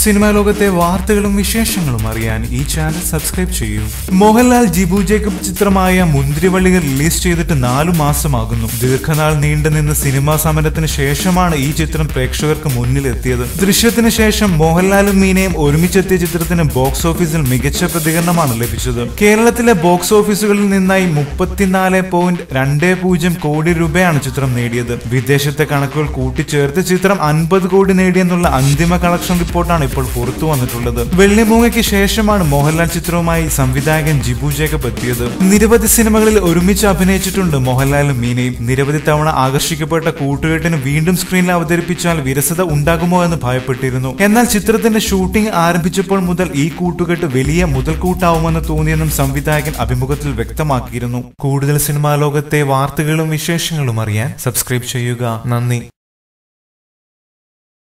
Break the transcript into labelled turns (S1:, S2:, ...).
S1: Cinema ലോകത്തെ വാർത്തകളും വിശേഷങ്ങളും അറിയാൻ ഈ ചാനൽ സബ്സ്ക്രൈബ് ചെയ്യൂ. മോഹൻലാൽ ജിബു ജേക്കബ് ചിത്രമായ മുന്തിരിവള്ളി റിലീസ് ചെയ്തിട്ട് 4 മാസമാകുന്നു. ദീർഘനാൾ നീണ്ടുനിന്ന സിനിമാ സമരത്തിന് ശേഷമാണ് ഈ ചിത്രം പ്രേക്ഷകർക്ക് മുന്നിലെത്തിയത്. ദൃശ്യത്തിന് ശേഷം മോഹൻലാലും മീനയും ഒരുമിച്ചെത്തിയ ചിത്രത്തിന് ബോക്സ് ഓഫീസിൽ മികച്ച പ്രതികരണമാണ് ലഭിച്ചത്. കേരളത്തിലെ ബോക്സ് ഓഫീസുകളിൽ നിന്നായി 34.20 കോടി രൂപയാണ് ചിത്രം നേടിയത്. വിദേശത്തെ കണക്കുകൾ കൂട്ടിച്ചേർത്ത് ചിത്രം 50 കോടി നേടിയെന്നുള്ള അന്തിമ കളക്ഷൻ റിപ്പോർട്ടാണ് ഇപ്പോൾ പുറത്തു വന്നിട്ടുള്ളത്. വെള്ളിമൂങ്ങയ്ക്ക് ശേഷമാണ് മോഹൻലാൽ ചിത്രവുമായി സംവിധായകൻ ജിബു ജേക്കബ് എത്തിയത്. നിരവധി സിനിമകളിൽ ഒരുമിച്ച് അഭിനയിച്ചിട്ടുണ്ട് മോഹൻലാലും മീനയും. നിരവധി തവണ ആകർഷിക്കപ്പെട്ട കൂട്ടുകെട്ടിന് വീണ്ടും സ്ക്രീനിൽ അവതരിപ്പിച്ചാൽ വിരസത ഉണ്ടാകുമോ എന്ന് ഭയപ്പെട്ടിരുന്നു. എന്നാൽ ചിത്രത്തിന്റെ ഷൂട്ടിംഗ് ആരംഭിച്ചപ്പോൾ മുതൽ ഈ കൂട്ടുകെട്ട് വലിയ മുതൽക്കൂട്ടാവുമെന്ന് തോന്നിയെന്നും സംവിധായകൻ അഭിമുഖത്തിൽ വ്യക്തമാക്കിയിരുന്നു. കൂടുതൽ സിനിമാ ലോകത്തെ വാർത്തകളും വിശേഷങ്ങളും അറിയാൻ സബ്സ്ക്രൈബ് ചെയ്യുക. നന്ദി.